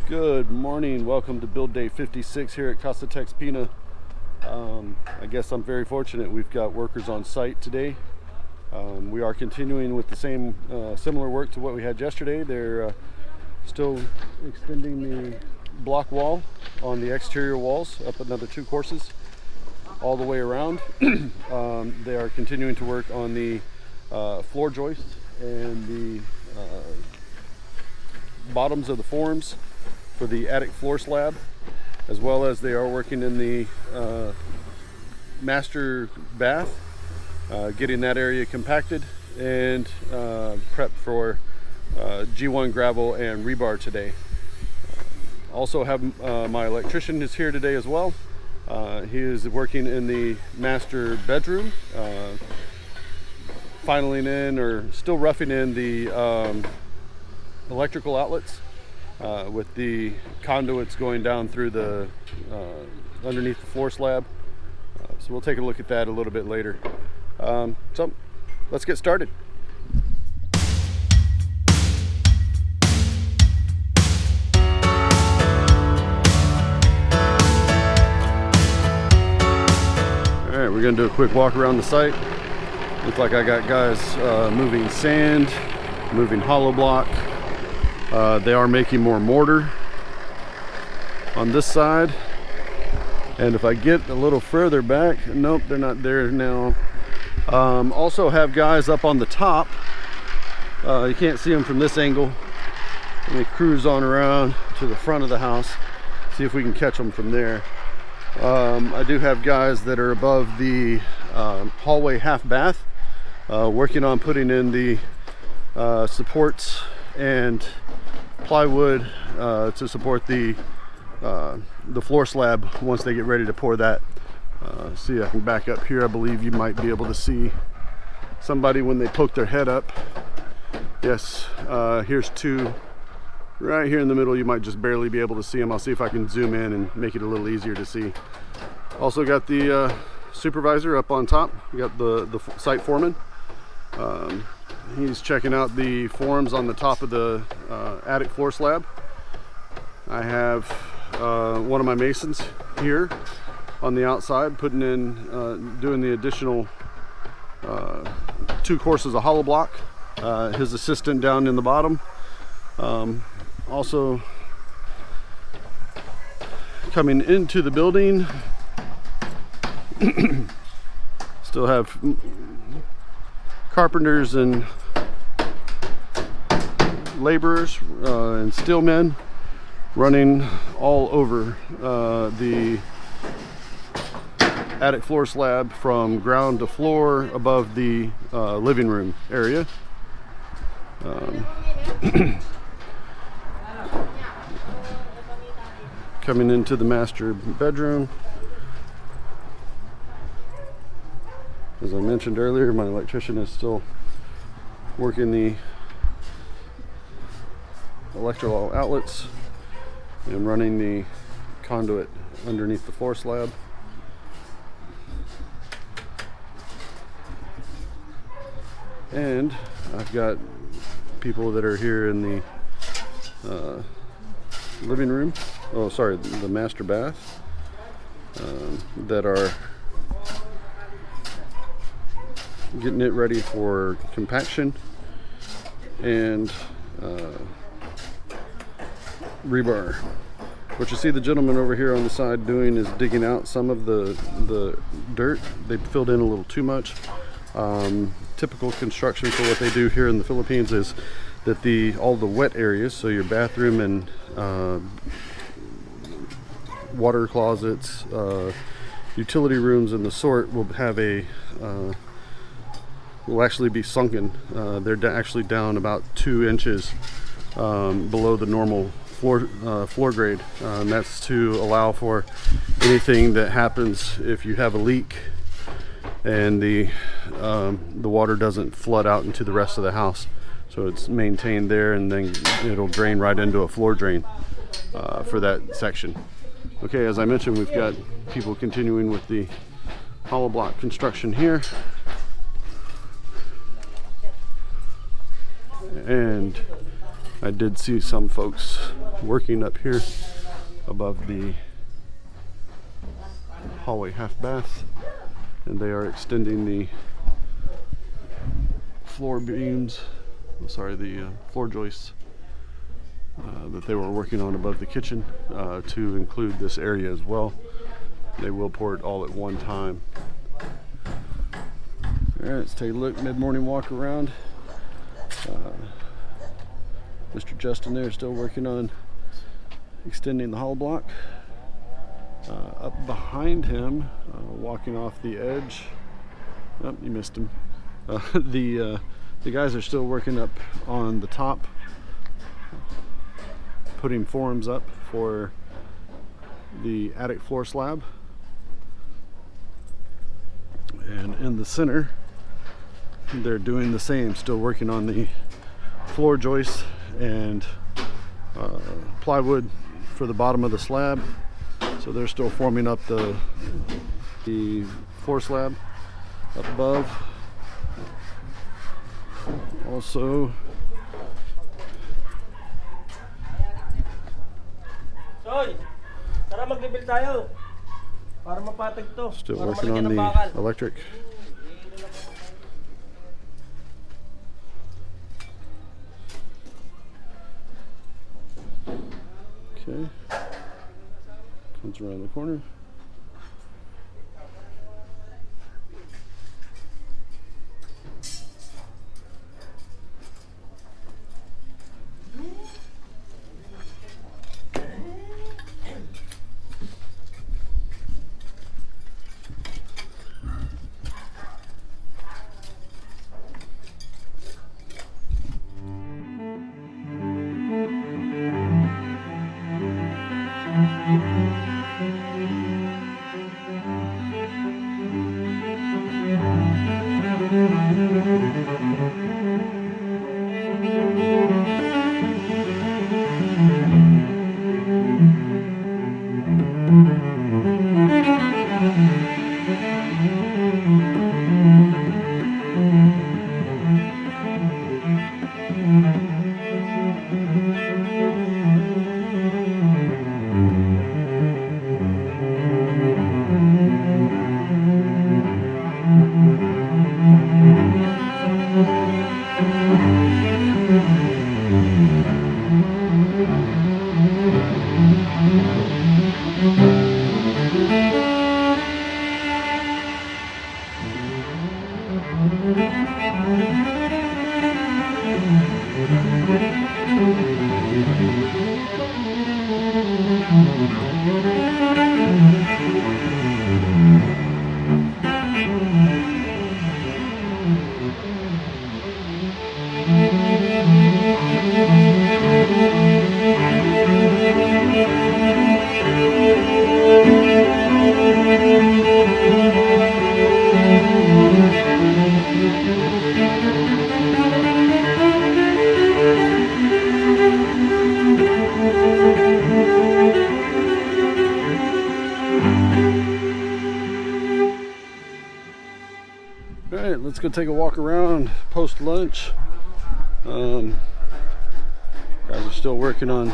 Good morning, welcome to build day 56 here at Casa TexPina. I guess I'm very fortunate we've got workers on site today. We are continuing with the same similar work to what we had yesterday. They're still extending the block wall on the exterior walls up another 2 courses all the way around. They are continuing to work on the floor joists and the bottoms of the forms for the attic floor slab, as well as they are working in the master bath, getting that area compacted and prepped for G1 gravel and rebar today. Also have my electrician is here today as well. He is working in the master bedroom, filing in or still roughing in the electrical outlets with the conduits going down through the underneath the floor slab. So we'll take a look at that a little bit later. So let's get started. All right, we're gonna do a quick walk around the site. Looks like I got guys moving sand, moving hollow block. They are making more mortar on this side, and if I get a little further back, nope, they're not there now. Also have guys up on the top. You can't see them from this angle. Let me cruise on around to the front of the house, see if we can catch them from there. I do have guys that are above the hallway half bath, working on putting in the supports and plywood to support the floor slab once they get ready to pour that. See, I can back up here. I believe you might be able to see somebody when they poke their head up. Yes, here's 2 right here in the middle. You might just barely be able to see them. I'll see if I can zoom in and make it a little easier to see. Also got the supervisor up on top. We got the site foreman. He's checking out the forms on the top of the attic floor slab. I have one of my masons here on the outside putting in, doing the additional 2 courses of hollow block. His assistant down in the bottom. Also coming into the building, still have carpenters and laborers and steel men running all over the attic floor slab from ground to floor above the living room area. Coming into the master bedroom. As I mentioned earlier, my electrician is still working the electrical outlets and running the conduit underneath the floor slab. And I've got people that are here in the living room, oh sorry, the master bath, that are getting it ready for compaction and rebar. What you see the gentleman over here on the side doing is digging out some of the dirt. They filled in a little too much. Typical construction for what they do here in the Philippines is that all the wet areas, so your bathroom and water closets, utility rooms and the sort, will have will actually be sunken. They're actually down about 2 inches below the normal floor grade, and that's to allow for anything that happens if you have a leak and the water doesn't flood out into the rest of the house. So it's maintained there, and then it'll drain right into a floor drain for that section. Okay, as I mentioned, we've got people continuing with the hollow block construction here. And I did see some folks working up here above the hallway half bath, and they are extending the floor beams, the floor joists that they were working on above the kitchen to include this area as well. They will pour it all at one time. All right, let's take a look. Mid-morning walk around. Mr. Justin there still working on extending the hollow block. Up behind him, walking off the edge. Oh, you missed him. The guys are still working up on the top, putting forms up for the attic floor slab. And in the center, they're doing the same, still working on the floor joists and plywood for the bottom of the slab. So they're still forming up the floor slab up above. Also, still working on the electric. Okay, comes around the corner. Alright, let's go take a walk around post lunch. Guys are still working on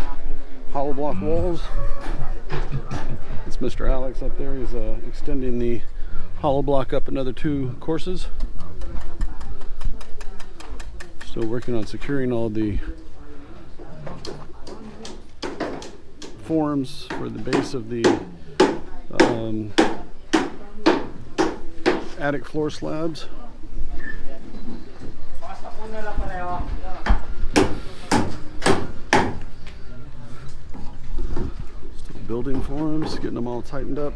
hollow block walls. It's Mr. Alex up there. He's extending the hollow block up another 2 courses. Still working on securing all the forms for the base of the attic floor slabs. Still building forms, getting them all tightened up.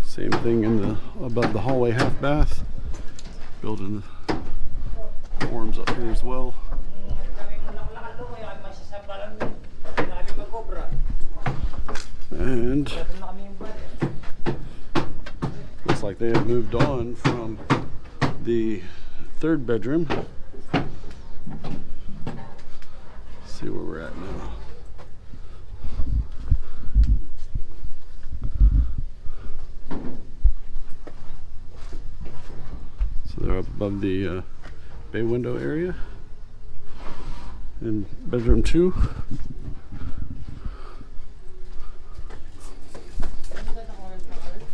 Same thing in the above the hallway half bath, building the forms up here as well. And looks like they have moved on from the 3rd bedroom. Let's see where we're at now. So they're up above the bay window area. In bedroom 2.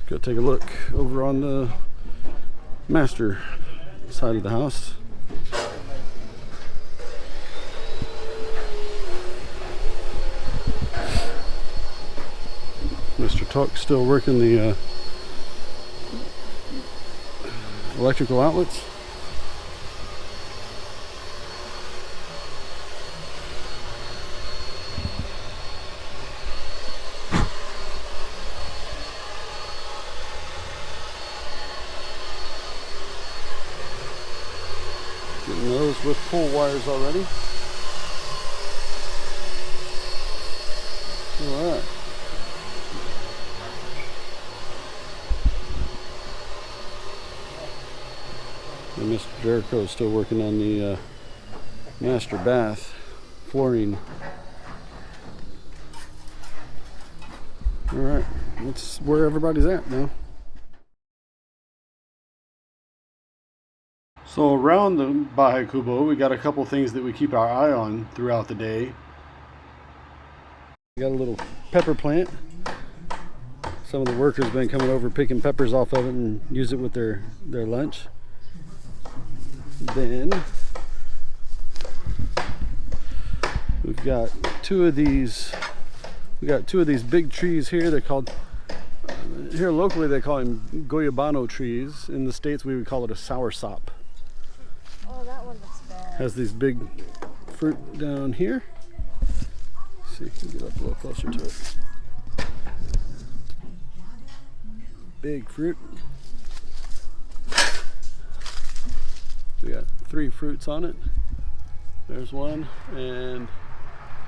Go take a look over on the master side of the house. Mr. Tuck still working the electrical outlets. Getting those with pull wires already. All right. And Mr. Jericho is still working on the master bath flooring. All right, that's where everybody's at now. So around the Bahay Kubo, we got a couple things that we keep our eye on throughout the day. We got a little pepper plant. Some of the workers have been coming over picking peppers off of it and use it with their lunch. Then we've got two of these. We got two of these big trees here. They're called here locally. They call them goyabano trees. In the States, we would call it a soursop. Oh, that one looks bad. Has these big fruit down here. Let's see, if we can get up a little closer to it. Big fruit. We got 3 fruits on it. There's one, and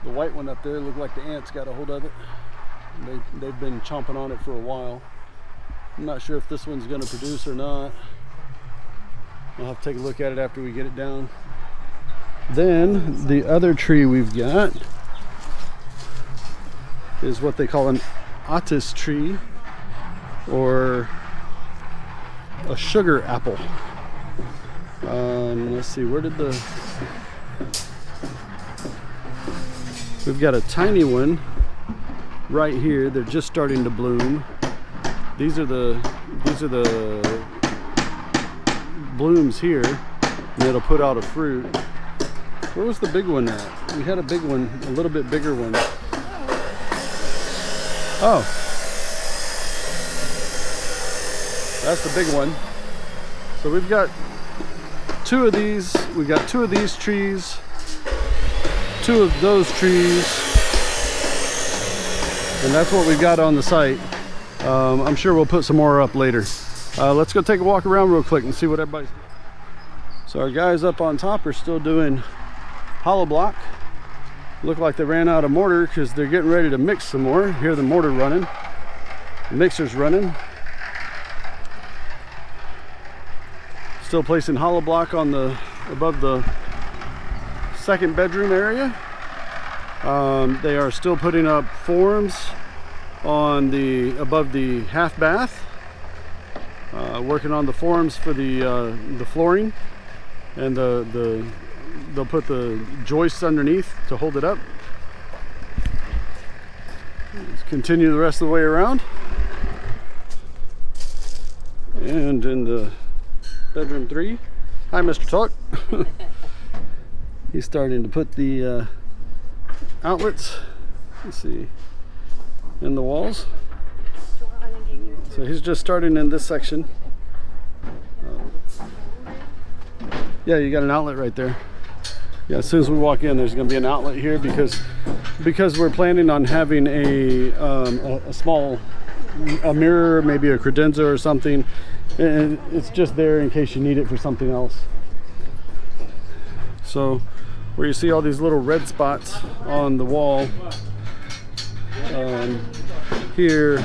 the white one up there looked like the ants got a hold of it. They've been chomping on it for a while. I'm not sure if this one's going to produce or not. I'll have to take a look at it after we get it down. Then the other tree we've got is what they call an otis tree, or a sugar apple. Let's see, where did the... We've got a tiny one right here. They're just starting to bloom. These are the blooms here, and it'll put out a fruit. Where was the big one at? We had a big one, a little bit bigger one. Oh, that's the big one. So we've got 2 of these. We got 2 of these trees, 2 of those trees, and that's what we've got on the site. I'm sure we'll put some more up later. Let's go take a walk around real quick and see what everybody's... So our guys up on top are still doing hollow block. Look like they ran out of mortar because they're getting ready to mix some more. Hear the mortar running. The mixer's running. Still placing hollow block on the above the second bedroom area. They are still putting up forms on the above the half bath. Working on the forms for the flooring, and they'll put the joists underneath to hold it up. Let's continue the rest of the way around. And in the bedroom 3, hi Mr. Tuck. He's starting to put the outlets, let's see, in the walls. So he's just starting in this section. Yeah, you got an outlet right there. Yeah, as soon as we walk in, there's going to be an outlet here because we're planning on having a small mirror, maybe a credenza or something, and it's just there in case you need it for something else. So where you see all these little red spots on the wall, here,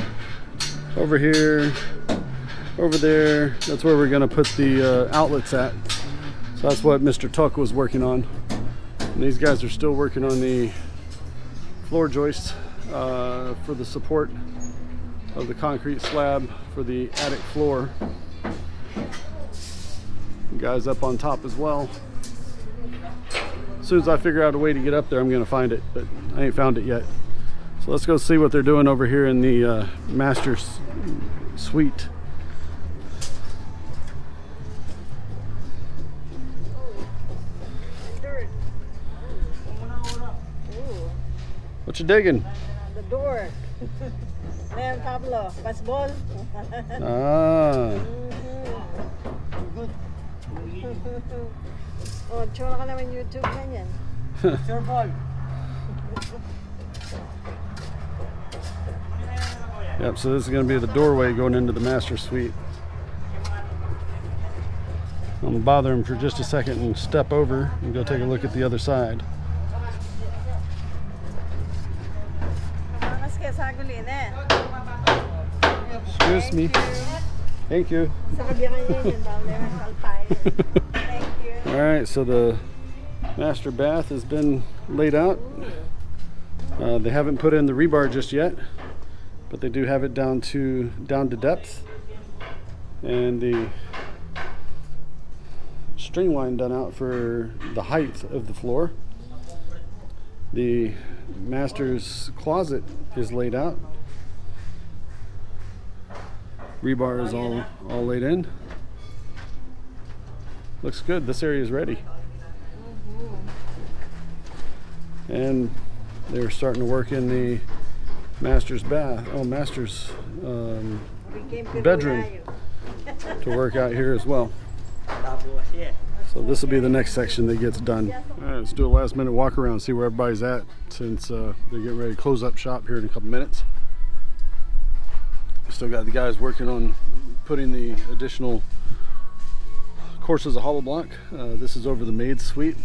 over here, over there, that's where we're going to put the outlets at. So that's what Mr. Tuck was working on. And these guys are still working on the floor joists for the support of the concrete slab for the attic floor. Guys up on top as well. As soon as I figure out a way to get up there, I'm gonna find it, but I ain't found it yet. So let's go see what they're doing over here in the master's suite. What you digging? The door. Then Pablo, baseball. Ah. Oh, tsura ka naman YouTube ganyan. Sure, ball. Yep, so this is going to be the doorway going into the master suite. I'm going to bother him for just a second and step over and go take a look at the other side. Excuse me. Thank you. Alright, so the master bath has been laid out. They haven't put in the rebar just yet, but they do have it down to depth, and the string line done out for the height of the floor. The master's closet is laid out. Rebar is all laid in. Looks good. This area is ready. And they're starting to work in the master's bath. Oh, master's bedroom to work out here as well. So this will be the next section that gets done. All right, let's do a last minute walk around, see where everybody's at, since they're getting ready to close up shop here in a couple minutes. Still got the guys working on putting the additional courses of hollow block. This is over the maid suite.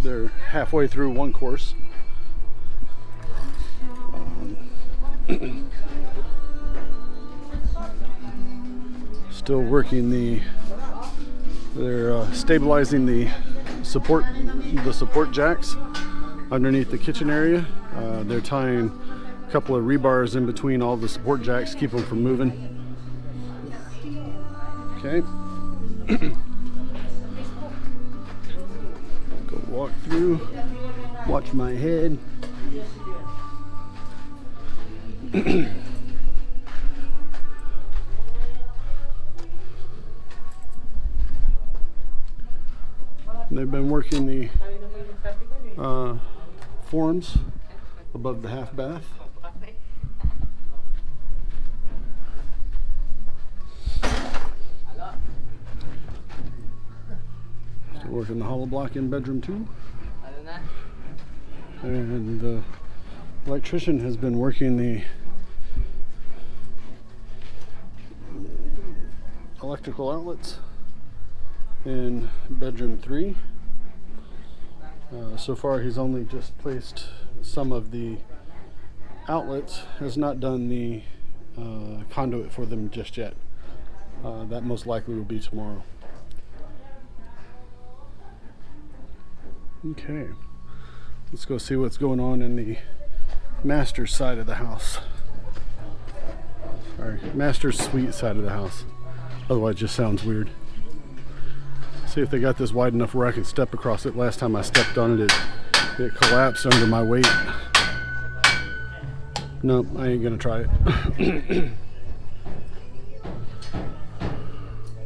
They're halfway through one course. Still working they're stabilizing the support jacks underneath the kitchen area. They're tying a couple of rebars in between all the support jacks, keep them from moving. Okay. Go walk through, watch my head. They've been working the forms above the half bath. Still working the hollow block in bedroom 2. And the electrician has been working the electrical outlets in bedroom 3. So far he's only just placed some of the outlets, has not done the conduit for them just yet. That most likely will be tomorrow. Okay, let's go see what's going on in the master's side of the house. Sorry, master's suite side of the house. Otherwise it just sounds weird. See if they got this wide enough where I can step across it. Last time I stepped on it, it collapsed under my weight. Nope, I ain't gonna try it.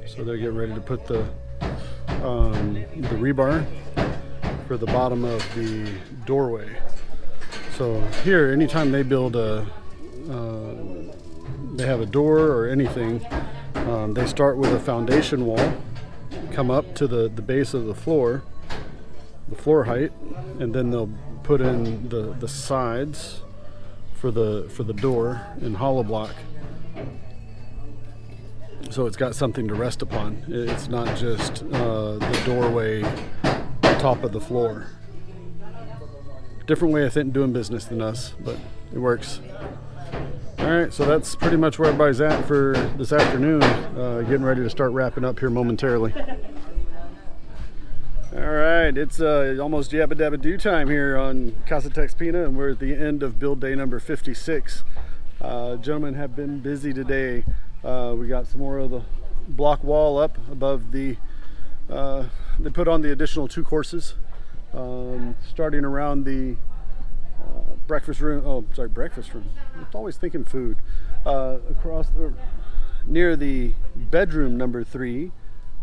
So they're getting ready to put the rebar for the bottom of the doorway. So here, anytime they build they have a door or anything, they start with a foundation wall, come up to the base of the floor height, and then they'll put in the sides for the door in hollow block, so it's got something to rest upon. It's not just the doorway on top of the floor. Different way of doing business than us, but it works. Alright, so that's pretty much where everybody's at for this afternoon. Getting ready to start wrapping up here momentarily. Alright, it's almost yabba dabba do time here on Casa TexPina, and we're at the end of build day number 56. Gentlemen have been busy today. We got some more of the block wall up above the, they put on the additional 2 courses, starting around the breakfast room. Oh, sorry, breakfast room. I'm always thinking food. Across near the bedroom number 3,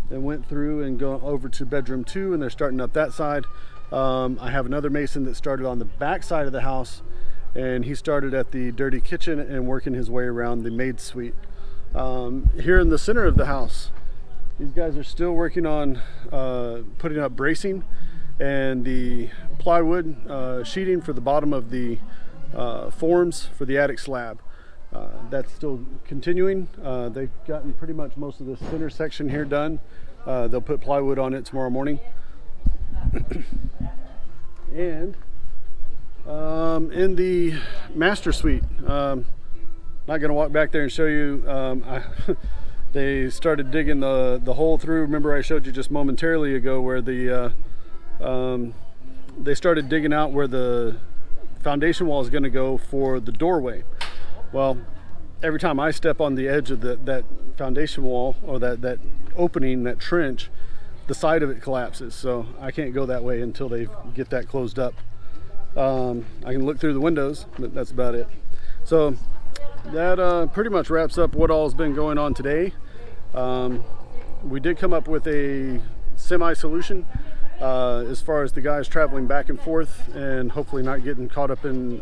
then went through and go over to bedroom 2, and they're starting up that side. I have another mason that started on the back side of the house, and he started at the dirty kitchen and working his way around the maid suite. Here in the center of the house, these guys are still working on putting up bracing and the plywood sheeting for the bottom of the forms for the attic slab. That's still continuing. They've gotten pretty much most of the center section here done. They'll put plywood on it tomorrow morning. And in the master suite, not going to walk back there and show you. They started digging the hole through. Remember I showed you just momentarily ago where the they started digging out where the foundation wall is going to go for the doorway. Well, every time I step on the edge of that foundation wall, or that opening, that trench, the side of it collapses. So I can't go that way until they get that closed up. I can look through the windows, but that's about it. So that pretty much wraps up what all has been going on today. We did come up with a semi-solution as far as the guys traveling back and forth and hopefully not getting caught up in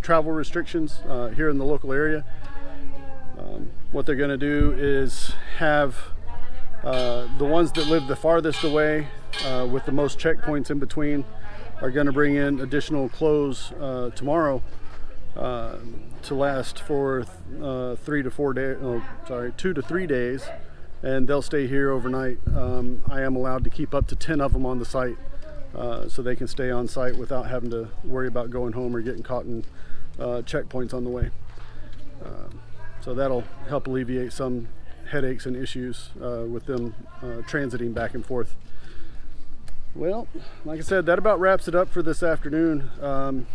travel restrictions here in the local area. What they're going to do is have the ones that live the farthest away with the most checkpoints in between are going to bring in additional clothes tomorrow to last for 2 to 3 days, and they'll stay here overnight. I am allowed to keep up to 10 of them on the site, so they can stay on site without having to worry about going home or getting caught in checkpoints on the way. So that'll help alleviate some headaches and issues with them transiting back and forth. Well, like I said, that about wraps it up for this afternoon.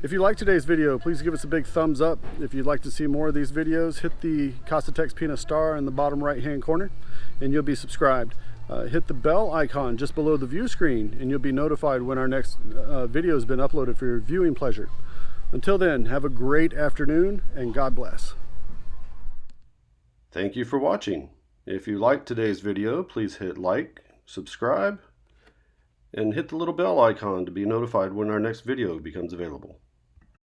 If you like today's video, please give us a big thumbs up. If you'd like to see more of these videos, hit the Casa TexPina star in the bottom right hand corner and you'll be subscribed. Hit the bell icon just below the view screen and you'll be notified when our next video has been uploaded for your viewing pleasure. Until then, have a great afternoon and God bless. Thank you for watching. If you liked today's video, please hit like, subscribe, and hit the little bell icon to be notified when our next video becomes available.